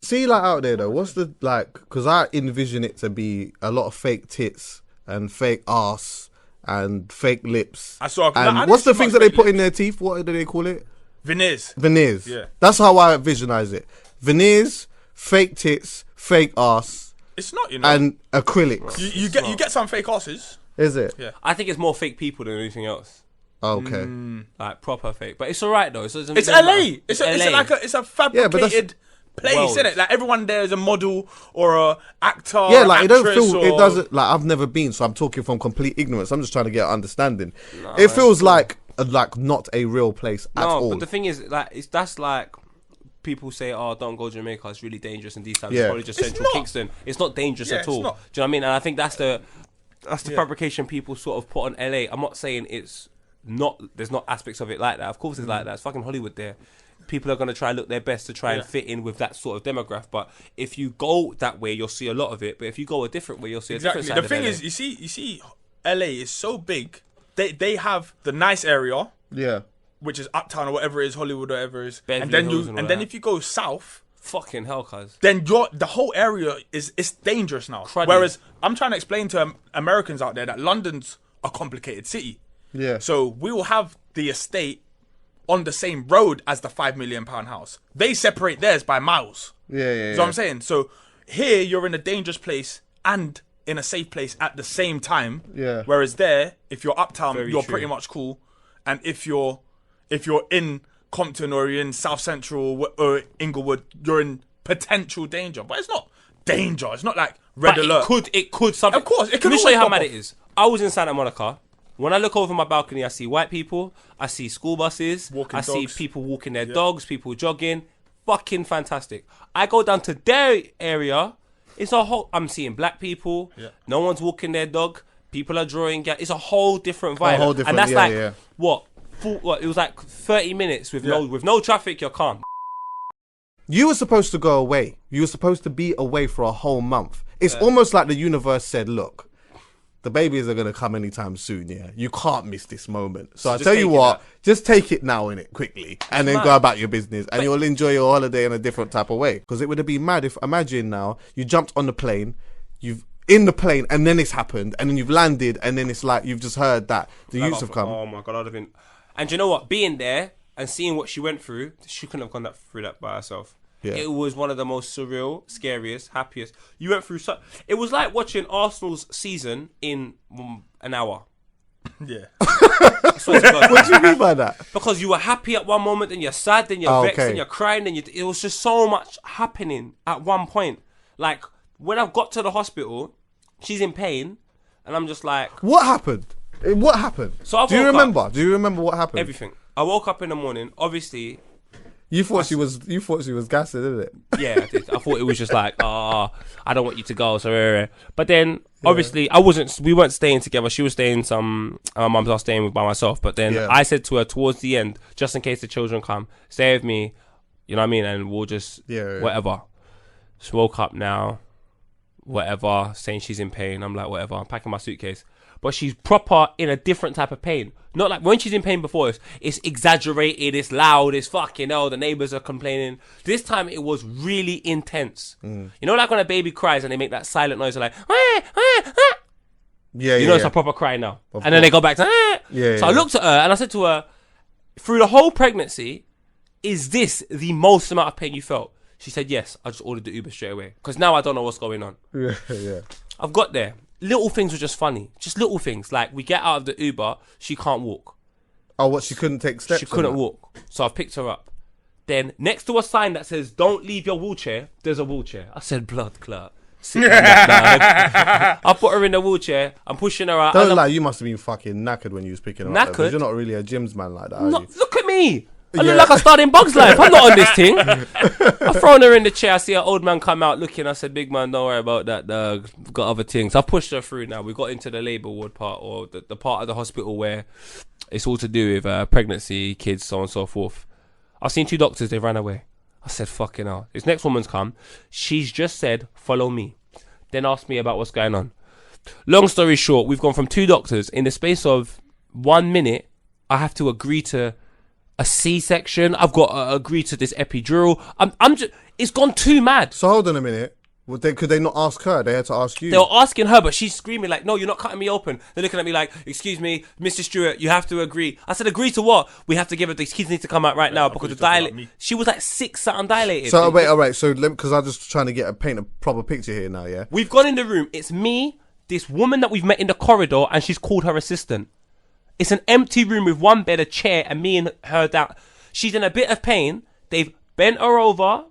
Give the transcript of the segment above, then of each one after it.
See, like out there though, what's the like? Because I envision it to be a lot of fake tits and fake ass and fake lips. I saw. And what's the things that they put in their teeth? What do they call it? Veneers. Veneers. Yeah. That's how I visualize it. Veneers, fake tits, fake ass. It's not, you know. And acrylics. You get some fake asses. Is it? Yeah. I think it's more fake people than anything else. Okay. Like proper fake, but it's alright though. It's LA. It's LA. It's a fabricated place, isn't it? Like everyone there is a model or a actor. Yeah, like it don't feel. Or... It doesn't. Like I've never been, so I'm talking from complete ignorance. I'm just trying to get an understanding. It feels like not a real place at all. But the thing is, like, that's like people say, "Oh, don't go to Jamaica. It's really dangerous." And these times, Yeah. it's probably just central Kingston. It's not dangerous at all. Do you know what I mean? And I think that's the fabrication people sort of put on LA. I'm not saying it's not. There's not aspects of it like that. Of course, it's like that. It's fucking Hollywood there. People are going to try and look their best to try and fit in with that sort of demographic. But if you go that way, you'll see a lot of it. But if you go a different way, you'll see a different side The of thing LA. is, you see, LA is so big. They have the nice area, which is Uptown or whatever it is, Hollywood or whatever it is, Beverly Hills and then if you go south, fucking hell, cuz. then the whole area it's dangerous now. Cruddy. Whereas I'm trying to explain to Americans out there that London's a complicated city. Yeah. So we will have the estate on the same road as the £5 million house. They separate theirs by miles. Yeah. You know what I'm saying? So here you're in a dangerous place and in a safe place at the same time. Yeah. Whereas there, if you're uptown, Very you're true. pretty much cool. And if you're in Compton or you're in South Central or Inglewood, you're in potential danger. But it's not danger. It's not like red But alert. It could something. Of course, it could Let me show you how always mad pop it is. I was in Santa Monica. When I look over my balcony, I see white people. I see school buses. Walking I see dogs. people walking their dogs. People jogging. Fucking fantastic. I go down to their area. It's a whole. I'm seeing black people. Yeah. No one's walking their dog. People are drawing. It's a whole different vibe. whole different- and that's yeah, like yeah. what? It was like 30 minutes with no traffic. You're calm. You were supposed to go away. You were supposed to be away for a whole month. It's almost like the universe said, look, the babies are going to come anytime soon, yeah? You can't miss this moment. So I just tell you take it what, now. just take it now, innit, quickly. And then mad. go about your business. And you'll enjoy your holiday in a different type of way. Because it would have been mad if, imagine now, you jumped on the plane, you've in the plane, and then it's happened. And then you've landed, and then it's like you've just heard that the youths have come. Oh my God, I'd have been... And do you know what? Being there and seeing what she went through, she couldn't have gone through that by herself. Yeah. It was one of the most surreal, scariest, happiest. You went through it was like watching Arsenal's season in an hour. Yeah. I swear to God. What do you mean by that? Because you were happy at one moment, then you're sad, then you're vexed, okay. then you're crying, then it was just so much happening at one point. Like, when I got to the hospital, she's in pain, and I'm just like... What happened? What happened? So Do you remember? Do you remember what happened? Everything. I woke up in the morning, obviously... You thought she was gassing, didn't it? Yeah, I did. I thought it was just like, I don't want you to go. So, but then obviously we weren't staying together. She was staying my mum's I was staying by myself. But then I said to her towards the end, just in case the children come, stay with me. You know what I mean? And we'll just whatever. She woke up now, whatever, saying she's in pain. I'm like, whatever. I'm packing my suitcase. But she's proper in a different type of pain. Not like when she's in pain before, it's exaggerated, it's loud, it's fucking hell, the neighbours are complaining. This time it was really intense. You know, like when a baby cries and they make that silent noise, they're like, you know, it's a proper cry now. And then they go back to, So I looked at her and I said to her, through the whole pregnancy, is this the most amount of pain you felt? She said, yes. I just ordered the Uber straight away. Because now I don't know what's going on. Yeah. I've got there. Little things were just funny. Just little things. Like, we get out of the Uber, she can't walk. Oh, what? She couldn't take steps? She couldn't walk. So I've picked her up. Then, next to a sign that says, don't leave your wheelchair, there's a wheelchair. I said, blood clot. Sit on that bag. I put her in the wheelchair. I'm pushing her out. Don't lie, you must have been fucking knackered when you was picking her up. Knackered? Because you're not really a gyms man like that, are you? Look at me. I look like I started in Bug's Life. I'm not on this thing. I've thrown her in the chair. I see an old man come out looking. I said, big man, don't worry about that, dog. We've got other things. I've pushed her through now. We got into the labour ward part, or the part of the hospital where it's all to do with pregnancy, kids, so on and so forth. I've seen 2 doctors. They ran away. I said, fucking hell. This next woman's come. She's just said, follow me. Then asked me about what's going on. Long story short, we've gone from 2 doctors. In the space of 1 minute, I have to agree to a C-section. I've got to agree to this epidural. I'm just, it's gone too mad. So hold on a minute. Could they not ask her? They had to ask you. They were asking her, but she's screaming like, no, you're not cutting me open. They're looking at me like, excuse me, Mr. Stewart, you have to agree. I said, agree to what? We have to give her, these kids need to come out right now because the dilate. She was like 6 something dilated. So wait, all right. So because I'm just trying to paint a proper picture here now, yeah? We've gone in the room. It's me, this woman that we've met in the corridor, and she's called her assistant. It's an empty room with one bed, a chair, and me and her down. She's in a bit of pain. They've bent her over.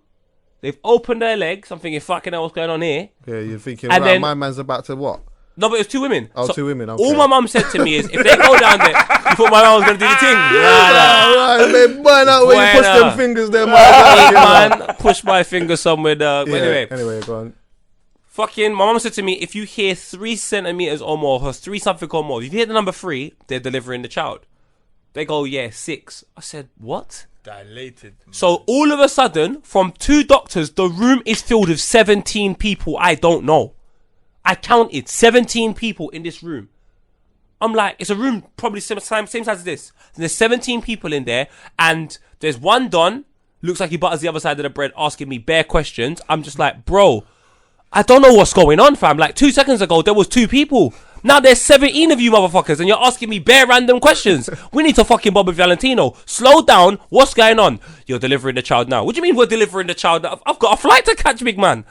They've opened their legs. I'm thinking, fucking hell, what's going on here? Yeah, you're thinking, and right, then, my man's about to what? No, but it was 2 women. Oh, so 2 women, okay. All my mum said to me is, if they go down there, you thought my mum was going to do the thing? Right, man, burn out when you push them fingers there, man. Push my finger somewhere, dog. Yeah, anyway, go on. Fucking, my mum said to me, if you hear 3 centimeters or more, or 3 something or more, if you hear the number 3, they're delivering the child. They go, yeah, 6. I said, what? Dilated. So all of a sudden, from 2 doctors, the room is filled with 17 people I don't know. I counted 17 people in this room. I'm like, it's a room probably same size as this. And there's 17 people in there, and there's one Don, looks like he butters the other side of the bread, asking me bare questions. I'm just like, bro, I don't know what's going on, fam. Like 2 seconds ago, there was 2 people. Now there's 17 of you motherfuckers and you're asking me bare random questions. We need to fucking Bobby Valentino. Slow down. What's going on? You're delivering the child now. What do you mean we're delivering the child now? I've got a flight to catch, big man.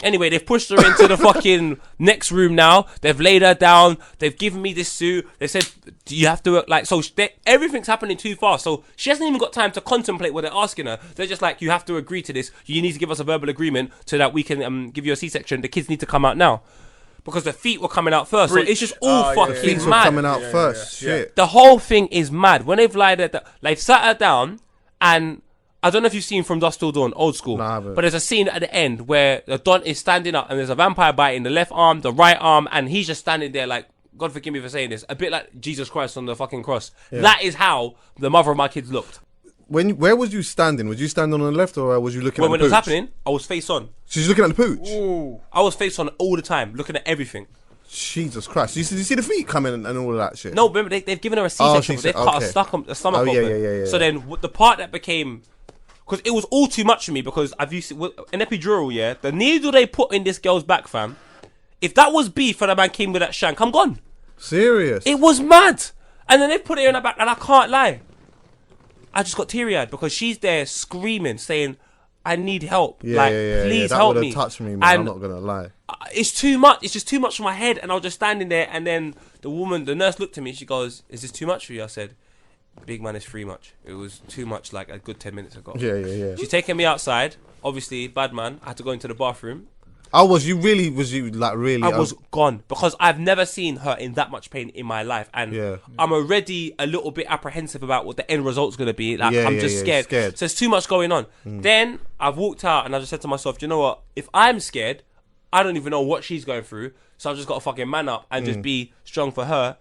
Anyway, they've pushed her into the fucking next room now. They've laid her down. They've given me this suit. They said, do you have to, like, so everything's happening too fast. So she hasn't even got time to contemplate what they're asking her. They're just like, you have to agree to this. You need to give us a verbal agreement so that we can give you a C-section. The kids need to come out now. Because the feet were coming out first. So it's just all fucking Feet were mad. coming out first. Shit. The whole thing is mad. When they've lied at they've sat her down, and I don't know if you've seen From Dusk Till Dawn, old school. No, I haven't. But there's a scene at the end where the Don is standing up and there's a vampire biting the left arm, the right arm, and he's just standing there like, God forgive me for saying this, a bit like Jesus Christ on the fucking cross. Yeah. That is how the mother of my kids looked. Where was you standing? Was you standing on the left or was you looking at the pooch? When it was happening, I was face on. She's looking at the pooch? Ooh. I was face on all the time, looking at everything. Jesus Christ. You see the feet coming and all of that shit? No, remember, they've given her a C-section. They've cut her stomach open. Yeah. So then the part that became... Because it was all too much for me because I've used an epidural, yeah? The needle they put in this girl's back, fam, if that was beef and a man came with that shank, I'm gone. Serious? It was mad. And then they put it in her back and I can't lie. I just got teary-eyed because she's there screaming, saying, I need help. Please help me. That would have touched me, man. I'm not going to lie. It's too much. It's just too much for my head. And I was just standing there. And then the nurse looked at me. She goes, is this too much for you? I said, big man, it's free much. It was too much like a good 10 minutes ago. Yeah. She's taking me outside. Obviously, bad man. I had to go into the bathroom. I was gone because I've never seen her in that much pain in my life, and I'm already a little bit apprehensive about what the end result's gonna be. Like I'm just scared. So there's too much going on. Then I've walked out and I just said to myself, do you know what? If I'm scared, I don't even know what she's going through. So I've just got to fucking man up and just be strong for her.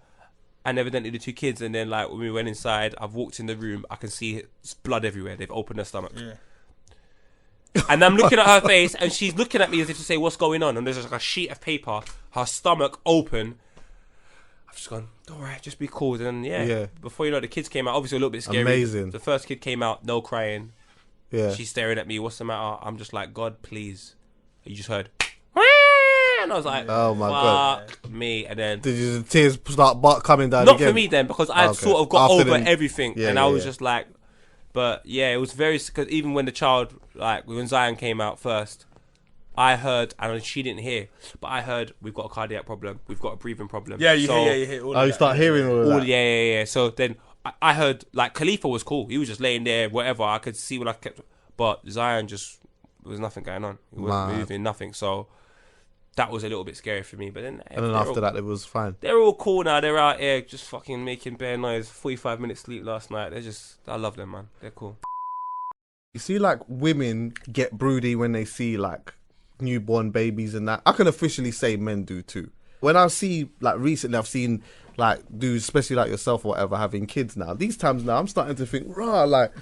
And evidently the 2 kids, and then like when we went inside, I've walked in the room. I can see blood everywhere. They've opened her stomach. Yeah. And I'm looking at her face, and she's looking at me as if to say, what's going on? And there's like a sheet of paper, her stomach open. I've just gone, don't worry, just be cool. And before you know it, the kids came out, obviously a little bit scary. Amazing. The first kid came out, no crying. Yeah. She's staring at me, what's the matter? I'm just like, God, please. You just heard. And I was like, oh my God. Me. And then... Did the tears start coming down Not again? for me then, because I sort of got over everything. Yeah, and I was just like... But yeah, it was very... Because even when the child... Like, when Zion came out first, I heard... And she didn't hear. But I heard, we've got a cardiac problem. We've got a breathing problem. Yeah, you hear all of that. You start hearing all of that. Yeah. So then I heard... Like, Khalifa was cool. He was just laying there, whatever. I could see when I kept... But Zion just... There was nothing going on. He wasn't moving, nothing. So... That was a little bit scary for me, but then... And then after that, it was fine. They're all cool now. They're out here just fucking making bare noise. 45 minutes sleep last night. They're just... I love them, man. They're cool. You see, like, women get broody when they see, like, newborn babies and that. I can officially say men do too. When I see, like, recently I've seen, like, dudes, especially like yourself or whatever, having kids now. These times now, I'm starting to think, like...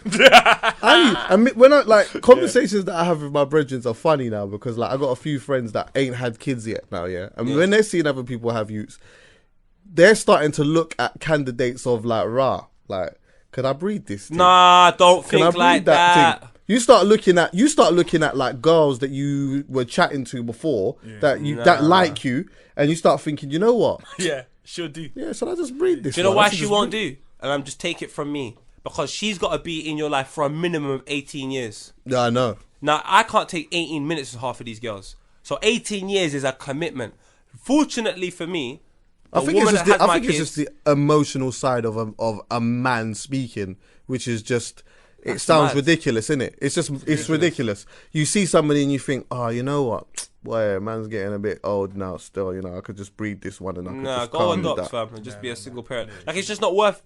conversations that I have with my brethren are funny now because, like, I got a few friends that ain't had kids yet now, yeah? And when they're seeing other people have youths, they're starting to look at candidates of, like, like, Can I breed this thing? Nah, don't Can I think breed like that that. thing? You start looking at like girls that you were chatting to before that like you, and you start thinking, you know what? Yeah, she'll do. Yeah, should I just breed this? Do you know why she won't do? And I'm just take it from me. Because she's got to be in your life for a minimum of 18 years. Yeah, I know. Now, I can't take 18 minutes with half of these girls. So 18 years is a commitment. Fortunately for me, I think it's just the emotional side of a man speaking, which is just... It sounds ridiculous, innit? It's ridiculous. You see somebody and you think, oh, you know what? Boy, man's getting a bit old now still, you know, I could just breed this one and I could just go on docs, fam, and just be a single parent. Like, it's just not worth...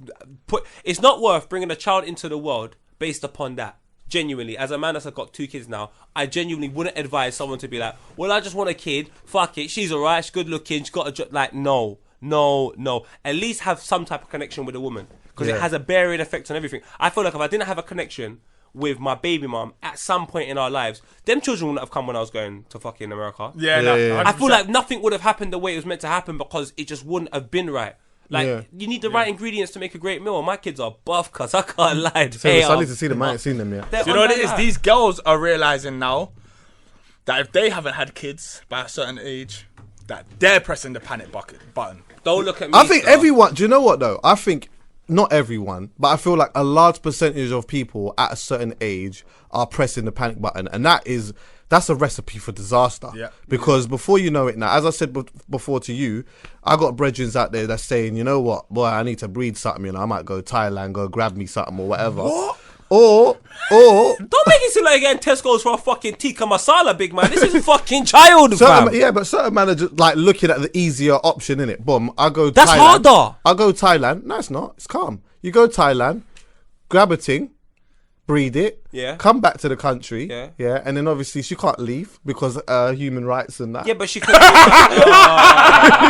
It's not worth bringing a child into the world based upon that. Genuinely, as a man that's got 2 kids now, I genuinely wouldn't advise someone to be like, well, I just want a kid, fuck it, she's alright, she's good looking, she's got a job. Like, no. At least have some type of connection with a woman. Because it has a bearing effect on everything. I feel like if I didn't have a connection with my baby mum at some point in our lives, them children wouldn't have come when I was going to fucking America. Yeah. I feel like nothing would have happened the way it was meant to happen because it just wouldn't have been right. Like, you need the right ingredients to make a great meal. My kids are buff, cuz I can't lie. I need to see them. I ain't seen them yet. Do you know what it is? These girls are realising now that if they haven't had kids by a certain age, that they're pressing the panic button. Don't look at me. I think everyone... Do you know what, though? I think... Not everyone, but I feel like a large percentage of people at a certain age are pressing the panic button, and that's a recipe for disaster. Yeah. Because before you know it now, as I said before to you, I got brethrens out there that's saying, you know what, boy, I need to breed something, you know, I might go Thailand, go grab me something or whatever. What? Or don't make it seem like you're getting Tesco's for a fucking tikka masala, big man. This is fucking child, fam. Yeah, but certain men are just like looking at the easier option, innit? Boom, I go That's Thailand. harder. I go Thailand. No, it's not. It's calm. You go Thailand, grab a thing, breed it, come back to the country, and then obviously she can't leave because human rights and that. Yeah, but she could. You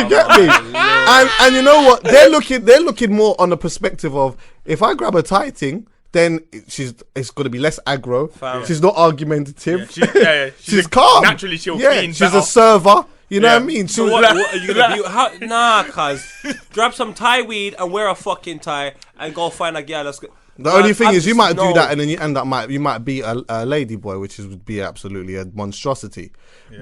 get me? And you know what? They're looking more on the perspective of, if I grab a Thai thing, then it's going to be less aggro. She's not argumentative. She's calm. Naturally, she'll clean she's better. a server. You know what I mean? So what are you gonna be? Nah, cuz grab some Thai weed and wear a fucking tie and go find a girl. The only thing is, you might do that and then you end up you might be a lady boy, which would be absolutely a monstrosity.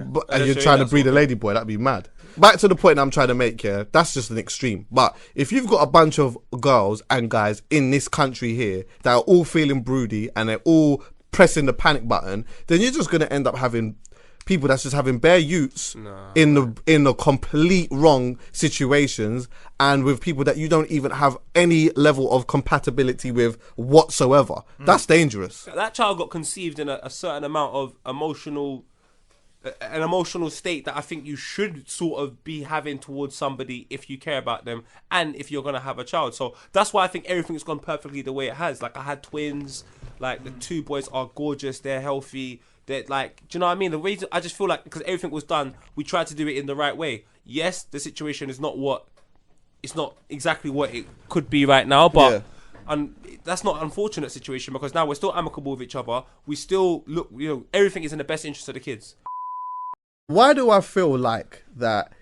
But and you're trying to breed a lady boy, that'd be mad. Back to the point I'm trying to make here, that's just an extreme. But if you've got a bunch of girls and guys in this country here that are all feeling broody and they're all pressing the panic button, then you're just going to end up having people that's just having bare youths in the complete wrong situations, and with people that you don't even have any level of compatibility with whatsoever. That's dangerous. That child got conceived in a certain amount of emotional state that I think you should sort of be having towards somebody if you care about them and if you're going to have a child. So that's why I think everything's gone perfectly the way it has. Like, I had twins, like the 2 boys are gorgeous, they're healthy, they're like, do you know what I mean? The reason, I just feel like because everything was done, we tried to do it in the right way. Yes, the situation is not exactly what it could be right now, but and that's not an unfortunate situation because now we're still amicable with each other. We still look, you know, everything is in the best interest of the kids. Why do I feel like that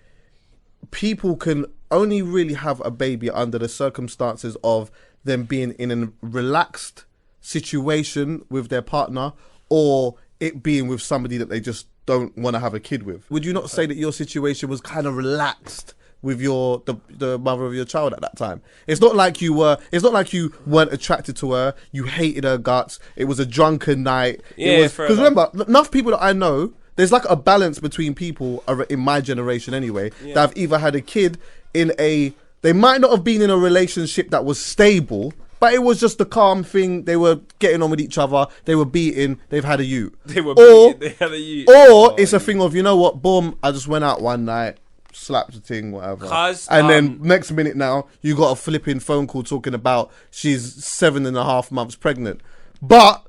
people can only really have a baby under the circumstances of them being in a relaxed situation with their partner, or it being with somebody that they just don't want to have a kid with? Would you not say that your situation was kind of relaxed with the mother of your child at that time? It's not like you weren't attracted to her, you hated her guts, it was a drunken night. Because remember, enough people that I know, there's like a balance between people in my generation anyway, that have either had a kid they might not have been in a relationship that was stable, but it was just a calm thing. They were getting on with each other. They were beating. They've had a youth. They had a youth. Or it's a thing of, you know what, boom, I just went out one night, slapped the thing, whatever. And then next minute now, you got a flipping phone call talking about she's 7.5 months pregnant. But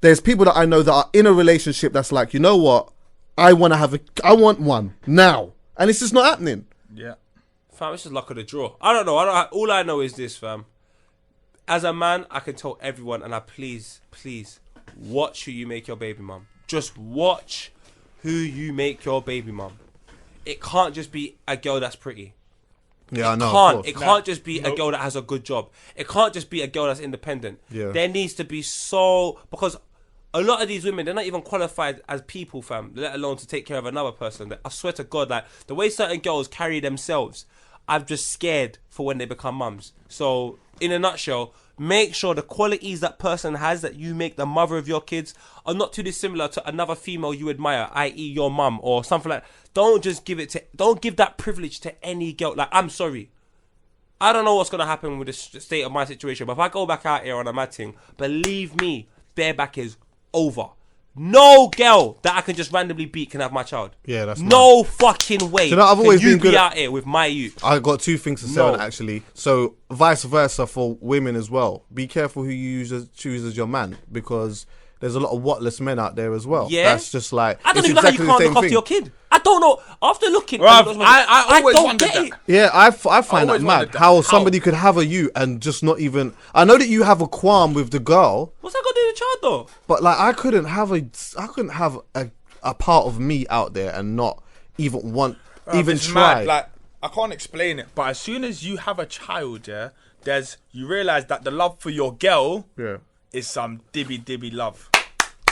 there's people that I know that are in a relationship that's like, you know what, I want one now. And it's just not happening. Yeah. Fam, it's just luck of the draw. I don't know. All I know is this, fam. As a man, I can tell everyone, and please, watch who you make your baby mum. Just watch who you make your baby mum. It can't just be a girl that's pretty. Yeah, I know. It can't just be a girl that has a good job. It can't just be a girl that's independent. Yeah. There needs to be because a lot of these women, they're not even qualified as people, fam, let alone to take care of another person. I swear to God, like the way certain girls carry themselves, I'm just scared for when they become mums. So, in a nutshell, make sure the qualities that person has that you make the mother of your kids are not too dissimilar to another female you admire, i.e. your mum or something like that. Don't give that privilege to any girl. Like, I'm sorry. I don't know what's going to happen with the state of my situation, but if I go back out here on a mad thing, believe me, bareback is over. No girl that I can just randomly beat can have my child. Yeah, that's no fucking way. You know, I've always been good out here with my youth. I got two things to say on it, actually. So vice versa for women as well. Be careful who you choose as your man, because there's a lot of whatless men out there as well. Yeah, that's just like I don't even know how you can't look after your kid. I don't know. After looking, I always don't wondered get it. that. Yeah, I find that mad. How somebody could have a you and just not even. I know that you have a qualm with the girl. What's that got to do with the child though? But like, I couldn't have a part of me out there and not even want, even try. Mad. Like, I can't explain it, but as soon as you have a child, yeah, you realise that the love for your girl, is some dibby love.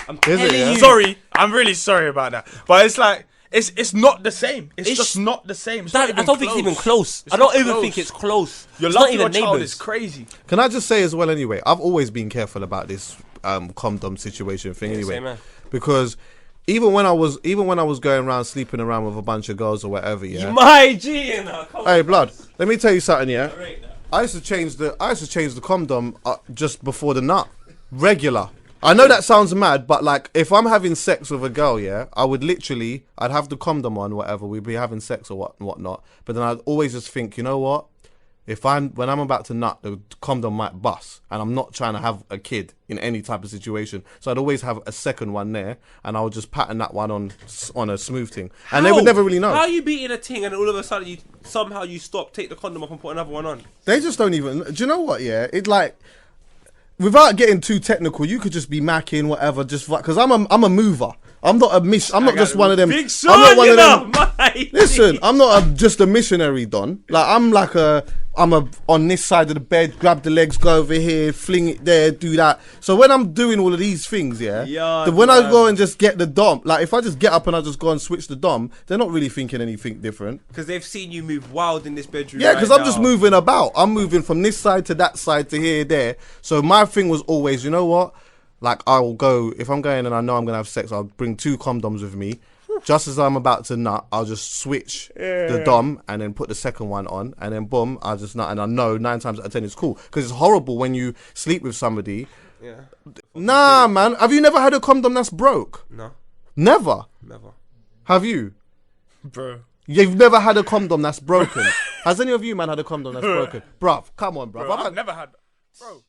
I'm telling you. Sorry, I'm really sorry about that, but it's like it's not the same. It's just not the same. I don't think it's even close. I don't even think it's close. Your love for your child is crazy. Can I just say as well? Anyway, I've always been careful about this condom situation thing. Anyway, because even when I was going around sleeping around with a bunch of girls or whatever, yeah. My G, hey, blood. Let me tell you something, yeah. I used to change the condom just before the nut, regular. I know that sounds mad, but like if I'm having sex with a girl, yeah, I'd have the condom on, whatever. We'd be having sex or whatnot. But then I'd always just think, you know what? When I'm about to nut, the condom might bust, and I'm not trying to have a kid in any type of situation. So I'd always have a second one there, and I would just pattern that one on a smooth thing, and they would never really know. How are you beating a thing, and all of a sudden you stop, take the condom off, and put another one on? They just don't even. Do you know what? Yeah, it like. Without getting too technical, you could just be macking whatever, just because I'm a mover. I'm not I'm not just one of them. Big son, I'm not one of them. Mate. Listen, I'm not just a missionary, Don. Like I'm on this side of the bed, grab the legs, go over here, fling it there, do that. So when I'm doing all of these things, when I go and just get the dom, like if I just get up and I just go and switch the dom, they're not really thinking anything different. Because they've seen you move wild in this bedroom. Yeah, because I'm just moving about. I'm moving from this side to that side to here, there. So my thing was always, you know what? Like I'll go, if I'm going and I know I'm going to have sex, I'll bring 2 condoms with me. Just as I'm about to nut, I'll just switch the dom and then put the second one on, and then boom, I'll just nut, and I know 9 times out of 10 it's cool. Because it's horrible when you sleep with somebody. Yeah. Nah, man. Have you never had a condom that's broke? No. Never? Never. Have you? Bro. You've never had a condom that's broken? Has any of you, man, had a condom that's broken? Bruv, come on, bruv. I've never had... Bro.